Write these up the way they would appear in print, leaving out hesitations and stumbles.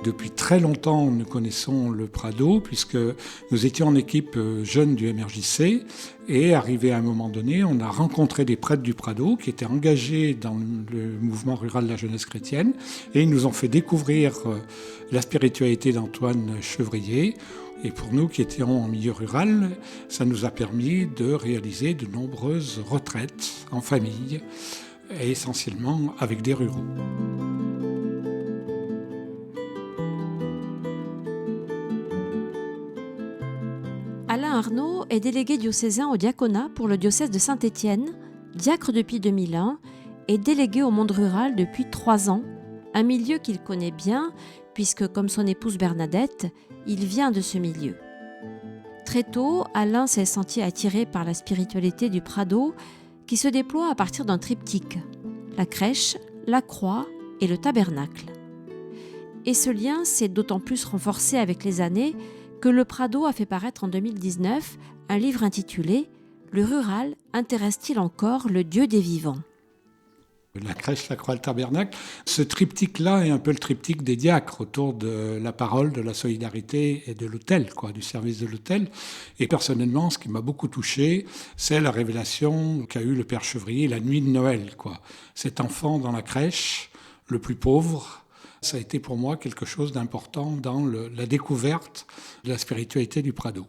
Depuis très longtemps, nous connaissons le Prado, puisque nous étions en équipe jeune du MRJC, et arrivé à un moment donné, on a rencontré des prêtres du Prado qui étaient engagés dans le mouvement rural de la jeunesse chrétienne, et ils nous ont fait découvrir la spiritualité d'Antoine Chevrier. Et pour nous qui étions en milieu rural, ça nous a permis de réaliser de nombreuses retraites en famille, et essentiellement avec des ruraux. Alain Arnaud est délégué diocésain au diaconat pour le diocèse de Saint-Étienne, diacre depuis 2001 et délégué au monde rural depuis 3 ans, un milieu qu'il connaît bien puisque, comme son épouse Bernadette, il vient de ce milieu. Très tôt, Alain s'est senti attiré par la spiritualité du Prado qui se déploie à partir d'un triptyque, la crèche, la croix et le tabernacle. Et ce lien s'est d'autant plus renforcé avec les années que le Prado a fait paraître en 2019 un livre intitulé « Le rural intéresse-t-il encore le Dieu des vivants ?» La crèche, la croix, le tabernacle. Ce triptyque-là est un peu le triptyque des diacres autour de la parole, de la solidarité et de l'autel, du service de l'autel. Et personnellement, ce qui m'a beaucoup touché, c'est la révélation qu'a eue le Père Chevrier la nuit de Noël. Cet enfant dans la crèche, le plus pauvre, ça a été pour moi quelque chose d'important dans la découverte de la spiritualité du Prado.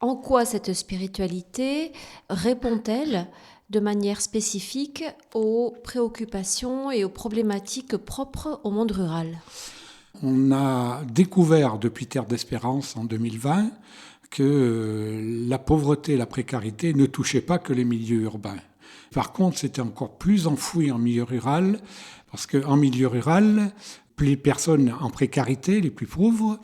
En quoi cette spiritualité répond-elle de manière spécifique aux préoccupations et aux problématiques propres au monde rural? On a découvert depuis Terre d'Espérance en 2020 que la pauvreté et la précarité ne touchaient pas que les milieux urbains. Par contre, c'était encore plus enfoui en milieu rural, parce qu'en milieu rural, les personnes en précarité, les plus pauvres,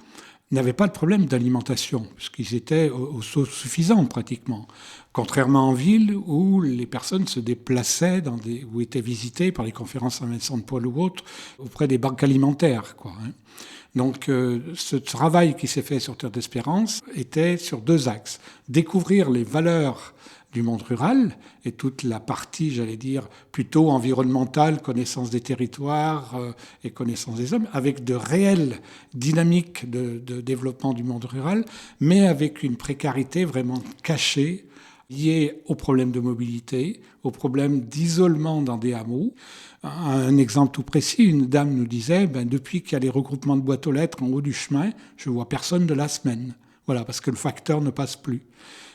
n'avaient pas de problème d'alimentation, puisqu'ils étaient autosuffisants pratiquement. Contrairement en ville, où les personnes se déplaçaient ou étaient visitées par les conférences en médecine de Paul ou autres, auprès des banques alimentaires. Donc ce travail qui s'est fait sur Terre d'Espérance était sur 2 axes. Découvrir les valeurs du monde rural et toute la partie, plutôt environnementale, connaissance des territoires et connaissance des hommes, avec de réelles dynamiques de développement du monde rural, mais avec une précarité vraiment cachée, liée aux problèmes de mobilité, aux problèmes d'isolement dans des hameaux. Un exemple tout précis, une dame nous disait, depuis qu'il y a les regroupements de boîtes aux lettres en haut du chemin, je vois personne de la semaine. Voilà, parce que le facteur ne passe plus.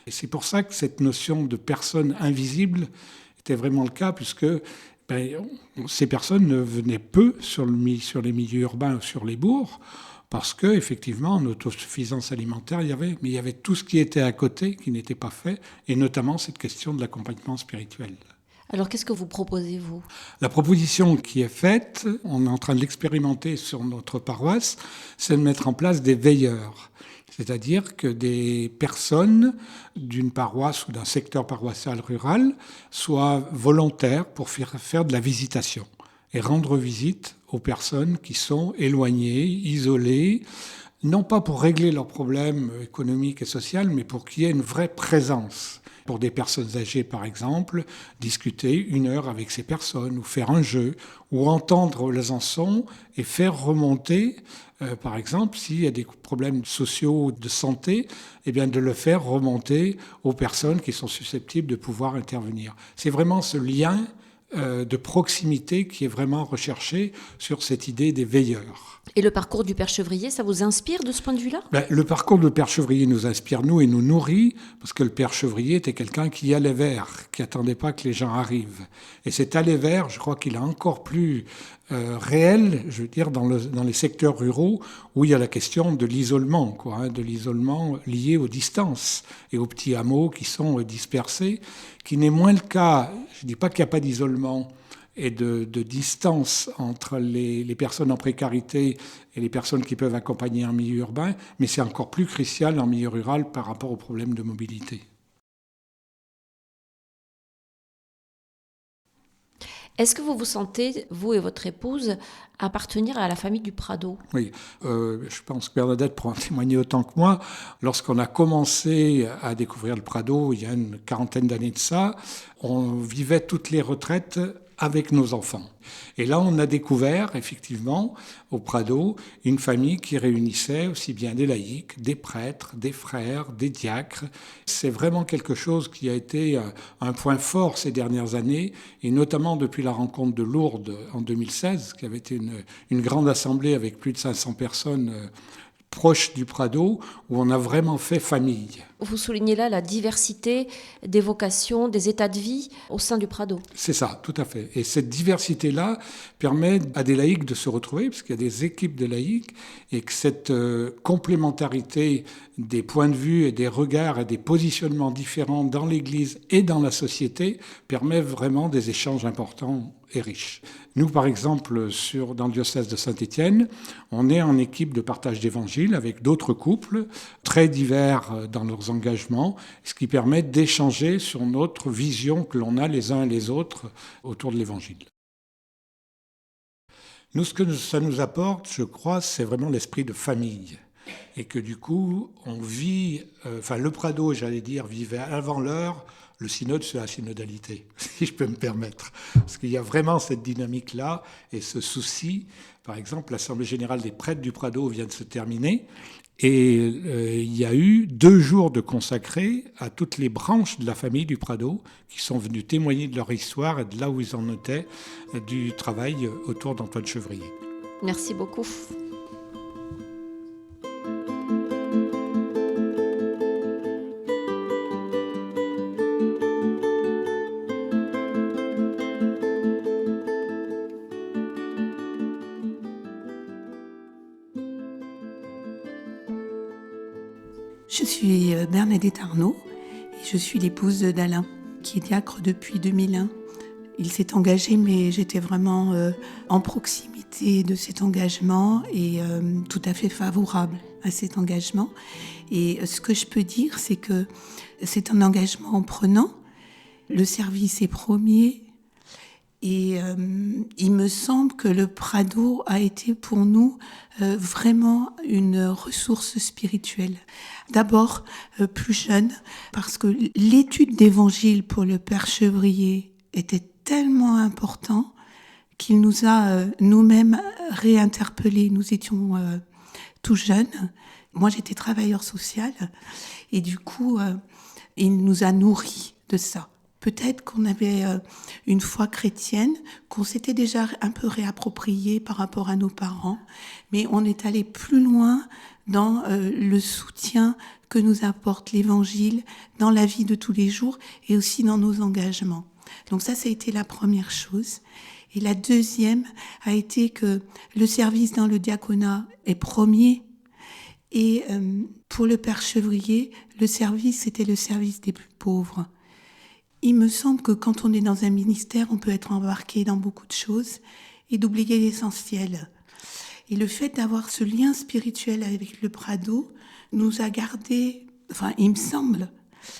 Et c'est pour ça que cette notion de personne invisible était vraiment le cas, puisque ces personnes ne venaient peu sur les milieux urbains ou sur les bourgs, parce qu'effectivement, en autosuffisance alimentaire, il y avait tout ce qui était à côté qui n'était pas fait, et notamment cette question de l'accompagnement spirituel. Alors, qu'est-ce que vous proposez, vous ? La proposition qui est faite, on est en train de l'expérimenter sur notre paroisse, c'est de mettre en place des veilleurs. C'est-à-dire que des personnes d'une paroisse ou d'un secteur paroissial rural soient volontaires pour faire de la visitation et rendre visite aux personnes qui sont éloignées, isolées, non pas pour régler leurs problèmes économiques et sociaux, mais pour qu'il y ait une vraie présence. Pour des personnes âgées, par exemple, discuter 1 heure avec ces personnes, ou faire un jeu, ou entendre les chansons et faire remonter, par exemple, s'il y a des problèmes sociaux de santé, de le faire remonter aux personnes qui sont susceptibles de pouvoir intervenir. C'est vraiment ce lien de proximité qui est vraiment recherché sur cette idée des veilleurs. Et le parcours du Père Chevrier, ça vous inspire de ce point de vue-là ? Le parcours du Père Chevrier nous inspire, nous, et nous nourrit, parce que le Père Chevrier était quelqu'un qui allait vers, qui n'attendait pas que les gens arrivent. Et cet aller vers, je crois qu'il est encore plus réel, dans les secteurs ruraux, où il y a la question de l'isolement, de l'isolement lié aux distances et aux petits hameaux qui sont dispersés, qui n'est moins le cas. Je ne dis pas qu'il n'y a pas d'isolement et de distance entre les personnes en précarité et les personnes qui peuvent accompagner un milieu urbain, mais c'est encore plus crucial en milieu rural par rapport aux problèmes de mobilité. Est-ce que vous vous sentez, vous et votre épouse, appartenir à la famille du Prado ? Oui, je pense que Bernadette pourra en témoigner autant que moi. Lorsqu'on a commencé à découvrir le Prado, il y a une 40aine d'années de ça, on vivait toutes les retraites avec nos enfants. Et là, on a découvert, effectivement, au Prado, une famille qui réunissait aussi bien des laïcs, des prêtres, des frères, des diacres. C'est vraiment quelque chose qui a été un point fort ces dernières années, et notamment depuis la rencontre de Lourdes en 2016, qui avait été une grande assemblée avec plus de 500 personnes proche du Prado, où on a vraiment fait famille. Vous soulignez là la diversité des vocations, des états de vie au sein du Prado. C'est ça, tout à fait. Et cette diversité-là permet à des laïcs de se retrouver, parce qu'il y a des équipes de laïcs, et que cette complémentarité des points de vue et des regards et des positionnements différents dans l'Église et dans la société permet vraiment des échanges importants et riches. Nous, par exemple, dans le diocèse de Saint-Étienne, on est en équipe de partage d'évangile avec d'autres couples très divers dans leurs engagements, ce qui permet d'échanger sur notre vision que l'on a les uns et les autres autour de l'évangile. Nous, ce que ça nous apporte, je crois, c'est vraiment l'esprit de famille. Et que du coup, on vit, le Prado, j'allais dire, vivait avant l'heure le synode sur la synodalité, si je peux me permettre. Parce qu'il y a vraiment cette dynamique-là et ce souci. Par exemple, l'Assemblée générale des prêtres du Prado vient de se terminer. Et il y a eu 2 jours de consacrés à toutes les branches de la famille du Prado qui sont venus témoigner de leur histoire et de là où ils en étaient du travail autour d'Antoine Chevrier. Merci beaucoup. Je suis Bernadette Arnaud et je suis l'épouse d'Alain, qui est diacre depuis 2001. Il s'est engagé, mais j'étais vraiment en proximité de cet engagement et tout à fait favorable à cet engagement. Et ce que je peux dire, c'est que c'est un engagement en prenant. Le service est premier. Et il me semble que le Prado a été pour nous vraiment une ressource spirituelle. D'abord, plus jeune, parce que l'étude d'évangile pour le Père Chevrier était tellement important qu'il nous a nous-mêmes réinterpellés. Nous étions tout jeunes. Moi, j'étais travailleur social et du coup, il nous a nourris de ça. Peut-être qu'on avait une foi chrétienne, qu'on s'était déjà un peu réapproprié par rapport à nos parents, mais on est allé plus loin dans le soutien que nous apporte l'Évangile dans la vie de tous les jours et aussi dans nos engagements. Donc ça a été la première chose. Et la deuxième a été que le service dans le diaconat est premier. Et pour le Père Chevrier, le service, c'était le service des plus pauvres. Il me semble que quand on est dans un ministère, on peut être embarqué dans beaucoup de choses et d'oublier l'essentiel. Et le fait d'avoir ce lien spirituel avec le Prado nous a gardés, il me semble,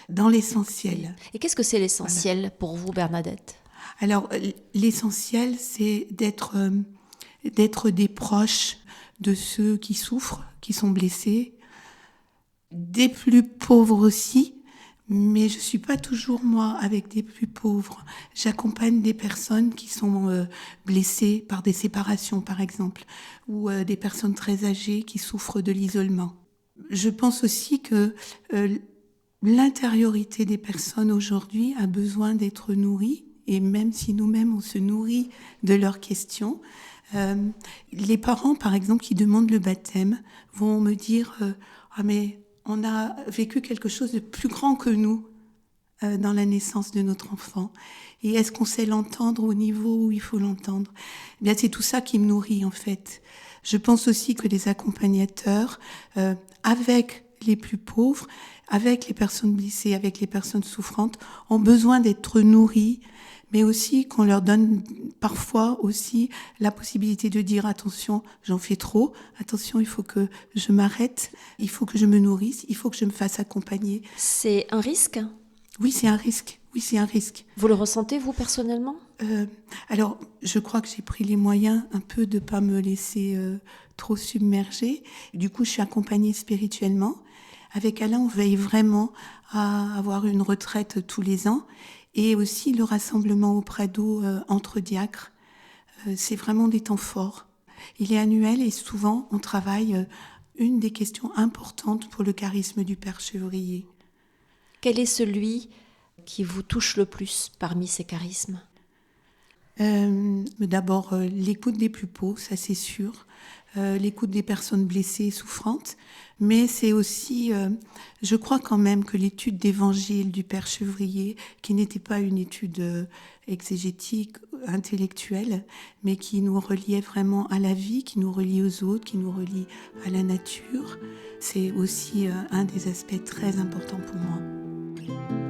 dans l'essentiel. Et qu'est-ce que c'est l'essentiel pour vous, Bernadette ? Alors, l'essentiel, c'est d'être des proches de ceux qui souffrent, qui sont blessés, des plus pauvres aussi. Mais je suis pas toujours, moi, avec des plus pauvres. J'accompagne des personnes qui sont blessées par des séparations, par exemple, ou des personnes très âgées qui souffrent de l'isolement. Je pense aussi que l'intériorité des personnes aujourd'hui a besoin d'être nourrie, et même si nous-mêmes, on se nourrit de leurs questions, les parents, par exemple, qui demandent le baptême, vont me dire « Ah mais... on a vécu quelque chose de plus grand que nous dans la naissance de notre enfant. Et est-ce qu'on sait l'entendre au niveau où il faut l'entendre ? Eh bien, c'est tout ça qui me nourrit, en fait. Je pense aussi que les accompagnateurs, avec les plus pauvres, avec les personnes blessées, avec les personnes souffrantes, ont besoin d'être nourris, mais aussi qu'on leur donne parfois aussi la possibilité de dire attention, j'en fais trop, attention, il faut que je m'arrête, il faut que je me nourrisse, il faut que je me fasse accompagner. C'est un risque ? Oui, c'est un risque. Oui, c'est un risque. Vous le ressentez, vous, personnellement ? Alors, je crois que j'ai pris les moyens un peu de ne pas me laisser trop submerger. Du coup, je suis accompagnée spirituellement. Avec Alain, on veille vraiment à avoir une retraite tous les ans. Et aussi le rassemblement auprès d'eau entre diacres. C'est vraiment des temps forts. Il est annuel et souvent on travaille une des questions importantes pour le charisme du Père Chevrier. Quel est celui qui vous touche le plus parmi ces charismes ? D'abord, l'écoute des plus pauvres, ça c'est sûr. L'écoute des personnes blessées et souffrantes. Mais c'est aussi, je crois quand même que l'étude d'évangile du Père Chevrier, qui n'était pas une étude exégétique, intellectuelle, mais qui nous reliait vraiment à la vie, qui nous relie aux autres, qui nous relie à la nature, c'est aussi un des aspects très importants pour moi.